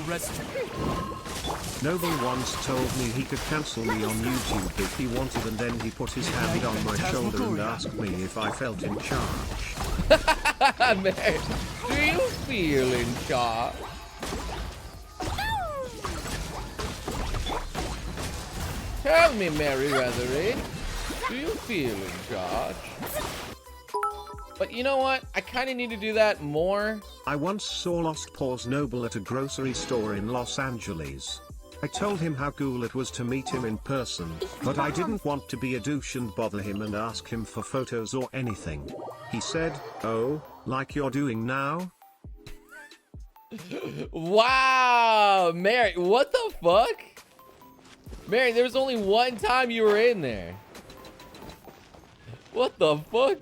rest. Noble once told me he could cancel me on YouTube if he wanted, and then he put his hand on my shoulder and asked me if I felt in charge. Man, do you feel in charge? Tell me, Merryweatherey, do you feel in charge? But you know what? I kind of need to do that more. I once saw Lost Paws Noble at a grocery store in Los Angeles. I told him how cool it was to meet him in person, but I didn't want to be a douche and bother him and ask him for photos or anything. He said, "Oh, like you're doing now?" Wow, Mary, what the fuck? Mary, there was only one time you were in there. What the fuck?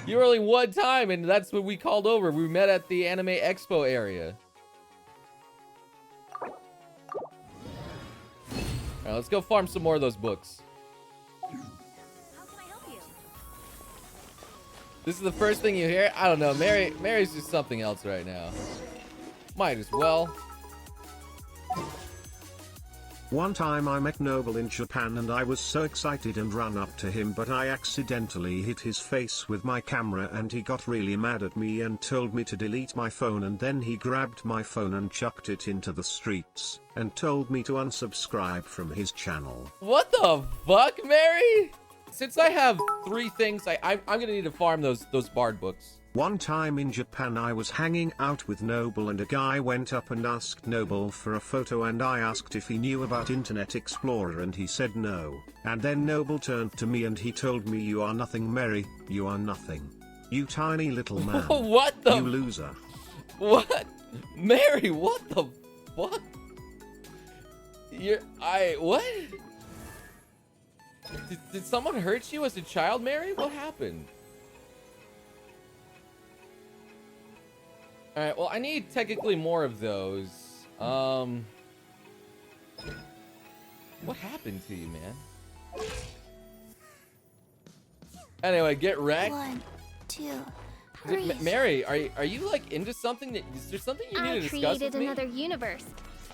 You were only one time, and that's when we called over. We met at the Anime Expo area. Alright, let's go farm some more of those books. How can I help you? This is the first thing you hear? I don't know. Mary's just something else right now. Might as well. One time I met Noble in Japan and I was so excited and ran up to him, but I accidentally hit his face with my camera and he got really mad at me and told me to delete my phone, and then he grabbed my phone and chucked it into the streets and told me to unsubscribe from his channel. What the fuck, Mary? Since I have 3 things, I'm gonna need to farm those Bard books. One time in Japan I was hanging out with Noble and a guy went up and asked Noble for a photo, and I asked if he knew about Internet Explorer and he said no. And then Noble turned to me and he told me, "You are nothing, Mary, you are nothing. You tiny little man. What the? You loser." What? Mary, what the fuck? What? Did someone hurt you as a child, Mary? What happened? Alright, well, I need technically more of those. What happened to you, man? Anyway, get wrecked. 1, 2, 3. Mary, are you like into something? Is there something you need to discuss with me? I created another universe.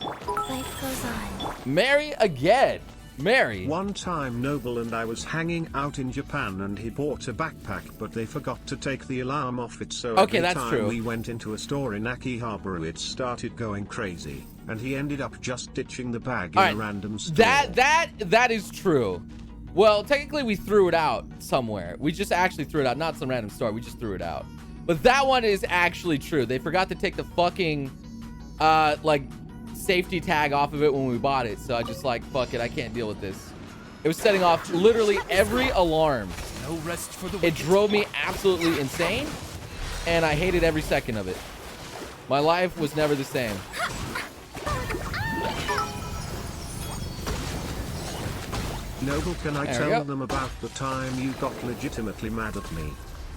Life goes on. Mary again. Mary. One time Noble and I was hanging out in Japan and he bought a backpack, but they forgot to take the alarm off it, so okay, every that's time true. we went into a store in Akihabara it started going crazy, and he ended up just ditching the bag in a random store. That is true. Well, technically we threw it out somewhere. We just actually threw it out, not some random store. We just threw it out. But that one is actually true. They forgot to take the fucking like safety tag off of it when we bought it, so I just like, fuck it, I can't deal with this. It was setting off literally every alarm. No rest for the It drove me absolutely insane, and I hated every second of it. My life was never the same. Noble, can I There we tell go. them about the time you got legitimately mad at me?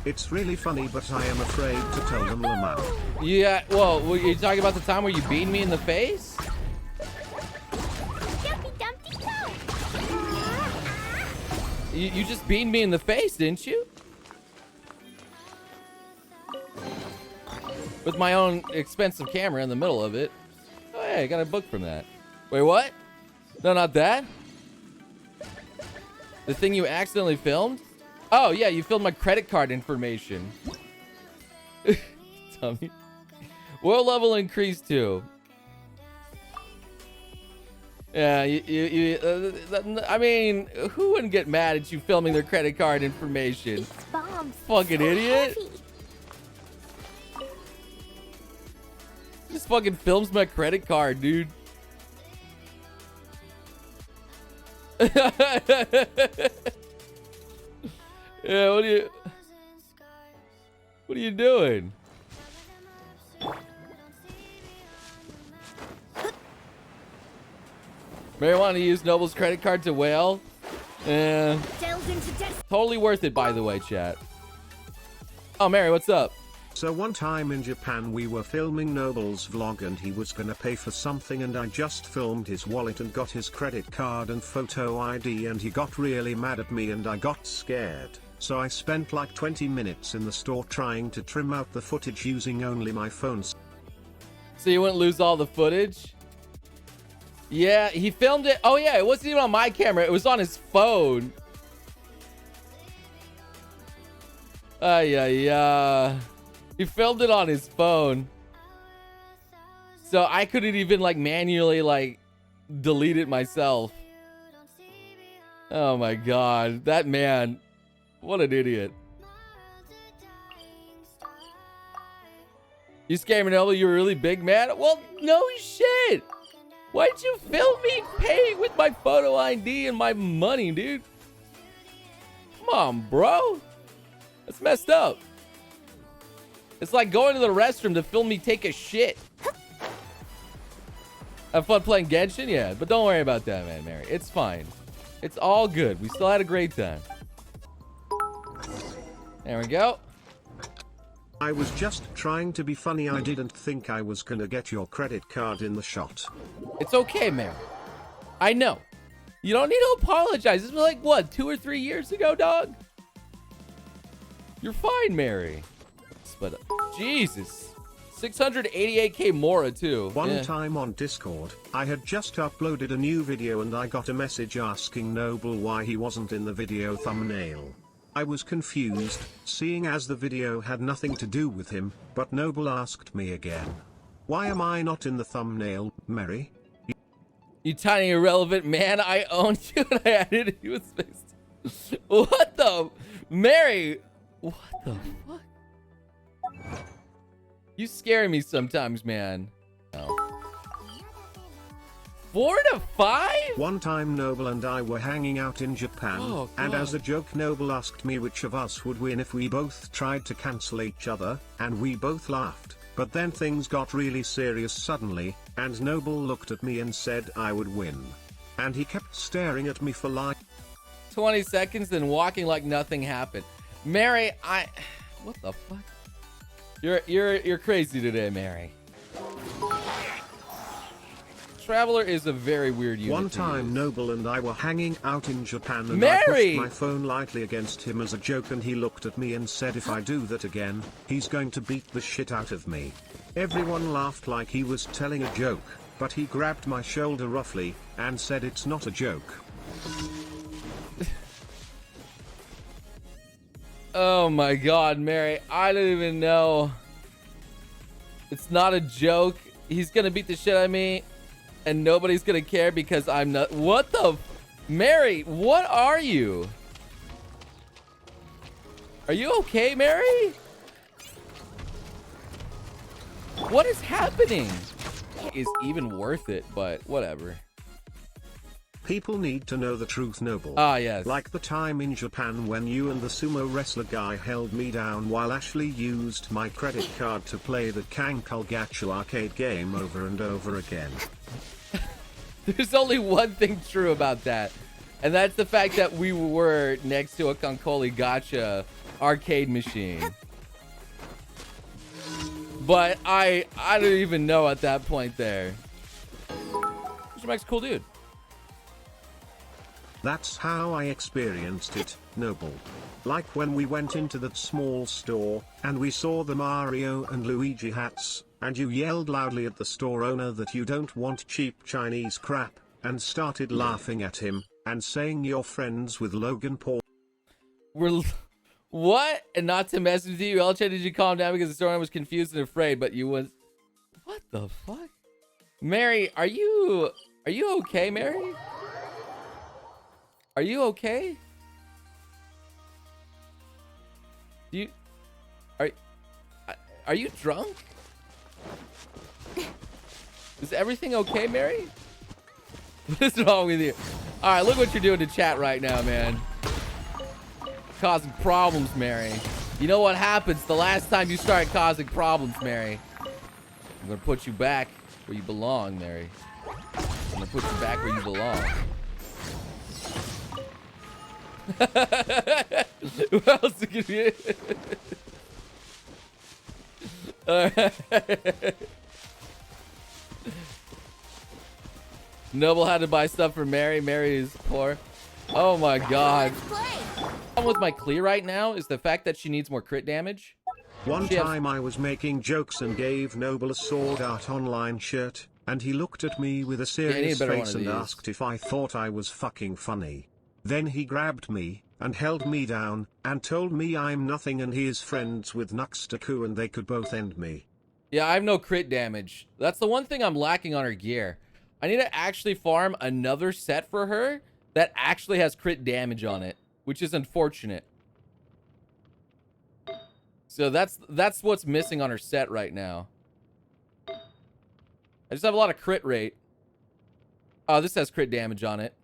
It's really funny, but I am afraid to tell them Lamau. Yeah, well, were you talking about the time where you beat me in the face? You just beat me in the face, didn't you? With my own expensive camera in the middle of it. Oh, yeah, I got a book from that. Wait, what? No, not that. The thing you accidentally filmed? Oh, yeah, you filmed my credit card information. Tommy. World level increased too. Yeah, I mean, who wouldn't get mad at you filming their credit card information? Fucking idiot. Just fucking films my credit card, dude. Yeah, what are you doing? Mary wanted to use Noble's credit card to whale. Totally worth it, by the way, chat. Oh, Mary, what's up? So one time in Japan we were filming Noble's vlog and he was gonna pay for something, and I just filmed his wallet and got his credit card and photo ID, and he got really mad at me and I got scared. So I spent like 20 minutes in the store trying to trim out the footage using only my phone. So you wouldn't lose all the footage? Yeah, he filmed it. Oh yeah, it wasn't even on my camera. It was on his phone. Yeah. He filmed it on his phone. So I couldn't even like manually like delete it myself. Oh my god. That man. What an idiot. You scared me, Noble? You were really big, man? Well, no shit. Why'd you film me paying with my photo ID and my money, dude? Come on, bro. That's messed up. It's like going to the restroom to film me take a shit. Have fun playing Genshin? Yeah, but don't worry about that, man, Mary. It's fine. It's all good. We still had a great time. There we go. I was just trying to be funny. I didn't think I was gonna get your credit card in the shot. It's okay, Mary. I know. You don't need to apologize. This was like, what, 2 or 3 years ago, dog? You're fine, Mary. But, Jesus. 688k Mora, too. One time on Discord, I had just uploaded a new video and I got a message asking Noble why he wasn't in the video thumbnail. I was confused, seeing as the video had nothing to do with him, but Noble asked me again. Why am I not in the thumbnail, Mary? You tiny irrelevant man, I owned you and I added you with space. What the? Mary! What the fuck? You scare me sometimes, man. Oh. 4 to 5? One time Noble and I were hanging out in Japan, and as a joke Noble asked me which of us would win if we both tried to cancel each other, and we both laughed, but then things got really serious suddenly, and Noble looked at me and said I would win. And he kept staring at me for like 20 seconds, then walking like nothing happened. Mary, what the fuck? You're crazy today, Mary. Traveler is a very weird unit. One time Noble and I were hanging out in Japan and Mary! I pushed my phone lightly against him as a joke and he looked at me and said if I do that again, he's going to beat the shit out of me. Everyone laughed like he was telling a joke, but he grabbed my shoulder roughly and said it's not a joke. Oh my god, Mary, I don't even know. It's not a joke. He's gonna beat the shit out of me. And nobody's gonna care because I'm not. What the? Mary, what are you? Are you okay, Mary? What is happening? Is even worth it, but whatever. People need to know the truth, Noble. Ah, yes. Like the time in Japan when you and the sumo wrestler guy held me down while Ashley used my credit card to play the Kankulgachu arcade game over and over again. There's only one thing true about that, and that's the fact that we were next to a Kankoli Gacha arcade machine. But I don't even know at that point there. Mr. Mike's a cool dude. That's how I experienced it, Noble. Like when we went into that small store, and we saw the Mario and Luigi hats, and you yelled loudly at the store owner that you don't want cheap Chinese crap, and started laughing at him, and saying you're friends with Logan Paul. What? And not to mess with you, LJ, did you calm down because the store owner was confused and afraid, but you was... What the fuck? Mary, are you okay, Mary? Are you okay? Are you drunk? Is everything okay, Mary? What is wrong with you? All right, look what you're doing to chat right now, man. Causing problems, Mary. You know what happens the last time you start causing problems, Mary? I'm gonna put you back where you belong, Mary. I'm gonna put you back where you belong. Who else could be? Alright. Noble had to buy stuff for Mary. Mary is poor. Oh my god. The problem with my clear right now is the fact that she needs more crit damage. One She has- time I was making jokes and gave Noble a Sword Art Online shirt, and he looked at me with a need a serious better one face of and these. asked if I thought I was fucking funny. Then he grabbed me, and held me down, and told me I'm nothing and he is friends with Nuxtaku and they could both end me. Yeah, I have no crit damage. That's the one thing I'm lacking on her gear. I need to actually farm another set for her that actually has crit damage on it, which is unfortunate. So that's what's missing on her set right now. I just have a lot of crit rate. Oh, this has crit damage on it.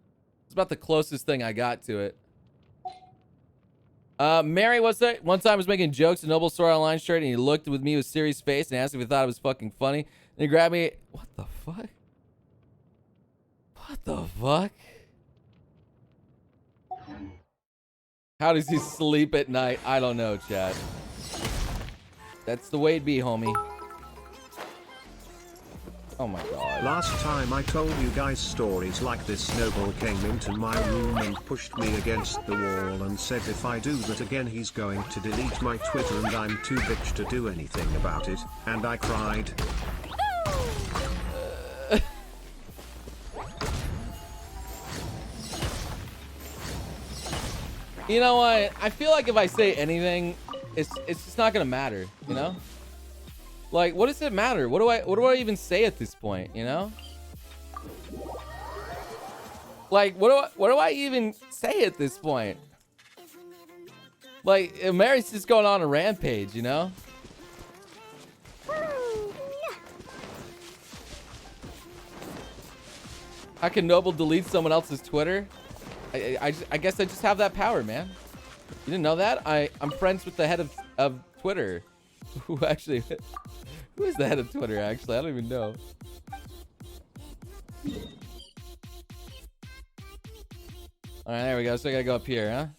It's about the closest thing I got to it. Mary, what's that? One time I was making jokes at Noble Store Online shirt, and he looked with me with serious face and asked if he thought it was fucking funny. And he grabbed me. What the fuck? What the fuck? How does he sleep at night? I don't know, Chad. That's the way it be, homie. Oh my god. Last time I told you guys stories like this, Noble came into my room and pushed me against the wall and said if I do that again he's going to delete my Twitter and I'm too bitch to do anything about it, and I cried. You know what? I feel like if I say anything, it's just not gonna matter, you know? Like, what does it matter? What do I even say at this point, you know? Like, what do I even say at this point? Like, Mary's just going on a rampage, you know? How can Noble delete someone else's Twitter? I guess I just have that power, man. You didn't know that? I'm friends with the head of Twitter. Who actually... Who is the head of Twitter, actually? I don't even know. Alright, there we go. So I gotta go up here,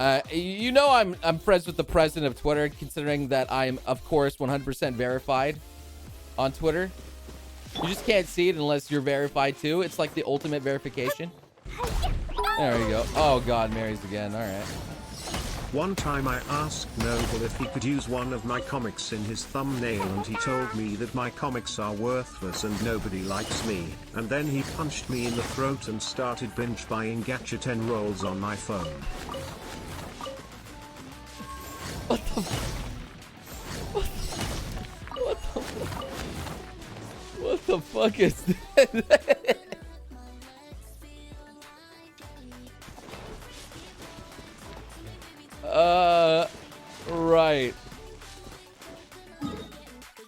huh? You know I'm friends with the president of Twitter, considering that I'm, of course, 100% verified on Twitter. You just can't see it unless you're verified, too. It's like the ultimate verification. There we go. Oh, God, Mary's again. All right. One time I asked Noble if he could use one of my comics in his thumbnail and he told me that my comics are worthless and nobody likes me, and then he punched me in the throat and started binge buying Gacha 10 rolls on my phone. What the What the fuck is that? Right.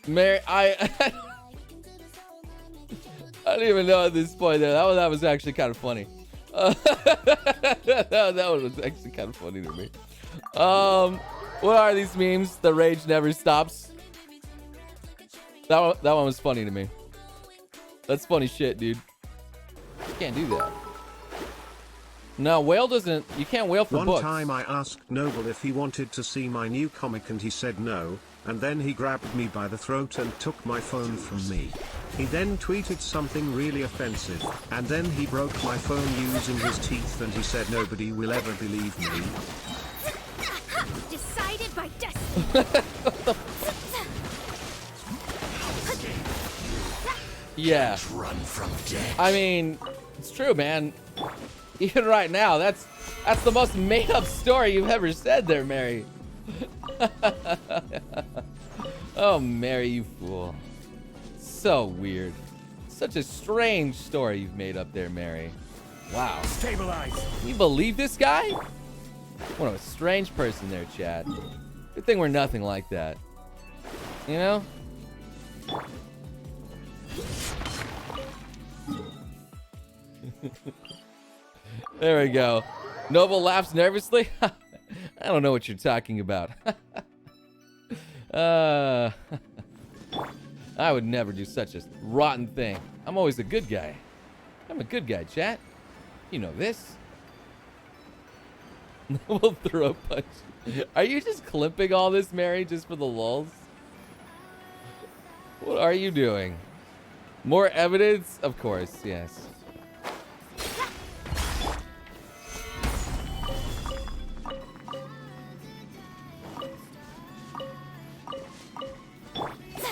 Mary, I don't even know at this point. That was actually kind of funny. That one was actually kind of funny to me. What are these memes? The rage never stops. That one was funny to me. That's funny shit, dude. You can't do that. No, whale doesn't. You can't whale for One books. time I asked Noble if he wanted to see my new comic and he said no, and then he grabbed me by the throat and took my phone from me. He then tweeted something really offensive, and then he broke my phone using his teeth and he said nobody will ever believe me. Decided by destiny. Yeah. Run from death. I mean, it's true, man. Even right now, that's the most made-up story you've ever said there, Mary. Oh, Mary, you fool. So weird. Such a strange story you've made up there, Mary. Wow. Stabilize. Can you believe this guy? What a strange person there, Chad. Good thing we're nothing like that. You know? There we go. Noble laughs nervously. I don't know what you're talking about. I would never do such a rotten thing. I'm always a good guy. I'm a good guy, chat. You know this. Noble throw a punch. Are you just clipping all this, Mary, just for the lulz? What are you doing? More evidence? Of course, yes.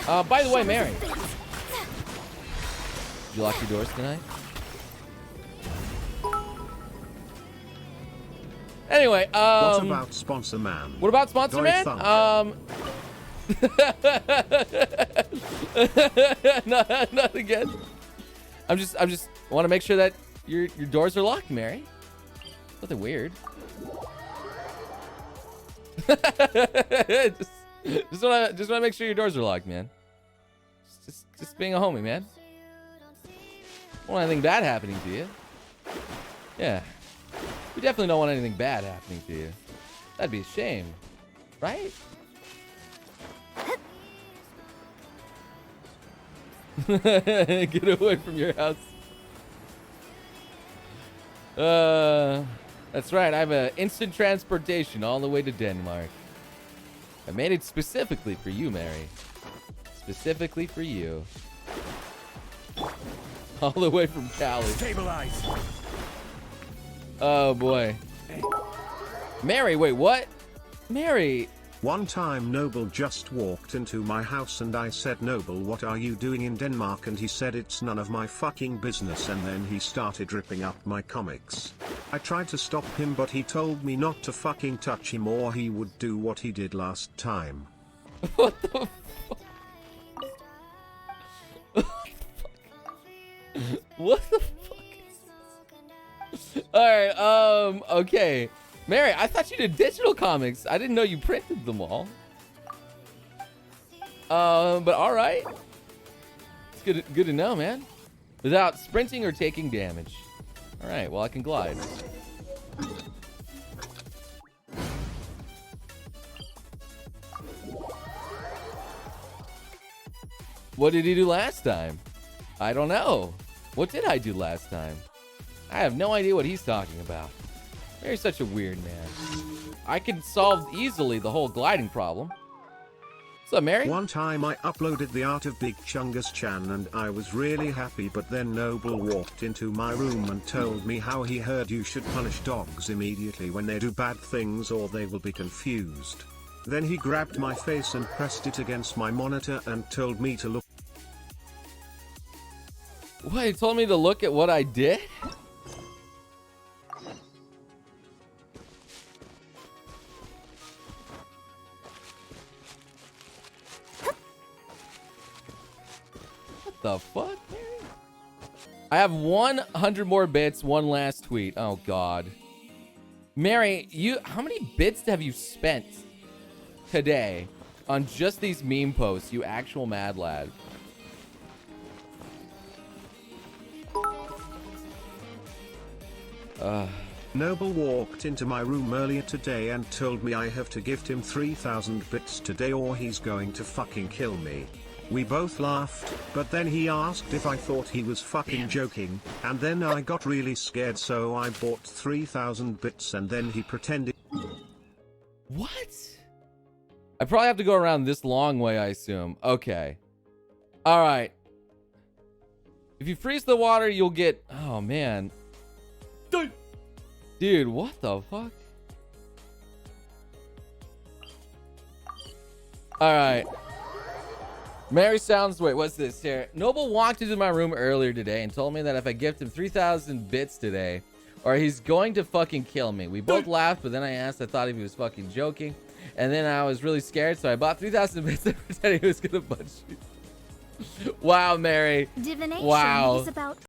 By the way, Mary, did you lock your doors tonight? Anyway, what about sponsor man? What about sponsor Doy man? thump. Not again. I'm just want to make sure that your doors are locked, Mary. Nothing weird. just want to make sure your doors are locked, man. Just being a homie, man. Don't want anything bad happening to you. Yeah. We definitely don't want anything bad happening to you. That'd be a shame, right? Get away from your house. That's right. I have an instant transportation all the way to Denmark. I made it specifically for you, Mary. Specifically for you. All the way from Cali. Stabilize. Oh boy. Mary, wait, what? Mary. One time Noble just walked into my house and I said, Noble, what are you doing in Denmark? And he said, it's none of my fucking business, and then he started ripping up my comics. I tried to stop him, but he told me not to fucking touch him or he would do what he did last time. What the fuck? What the fuck is this? Alright, okay. Mary, I thought you did digital comics. I didn't know you printed them all. But alright. It's good to know, man. Without sprinting or taking damage. Alright, well I can glide. What did he do last time? I don't know. What did I do last time? I have no idea what he's talking about. Mary's such a weird man. I could solve easily the whole gliding problem. What's up, Mary? One time I uploaded the art of Big Chungus Chan and I was really happy, but then Noble walked into my room and told me how he heard you should punish dogs immediately when they do bad things or they will be confused. Then he grabbed my face and pressed it against my monitor and told me to look. What, he told me to look at what I did? What the fuck, Mary? I have 100 more bits, one last tweet. Oh god. Mary, how many bits have you spent today on just these meme posts, you actual mad lad? Noble walked into my room earlier today and told me I have to gift him 3,000 bits today or he's going to fucking kill me. We both laughed, but then he asked if I thought he was fucking joking, and then I got really scared, so I bought 3,000 bits and then he pretended. What? I probably have to go around this long way, I assume. Okay. Alright. If you freeze the water, you'll get... Oh, man. Dude, what the fuck? Alright. Mary sounds... Wait, what's this here? Noble walked into my room earlier today and told me that if I gift him 3,000 bits today, or he's going to fucking kill me. We both laughed, but then I asked, I thought if he was fucking joking. And then I was really scared, so I bought 3,000 bits and pretended he was gonna punch me. Wow, Mary. Divination wow. is about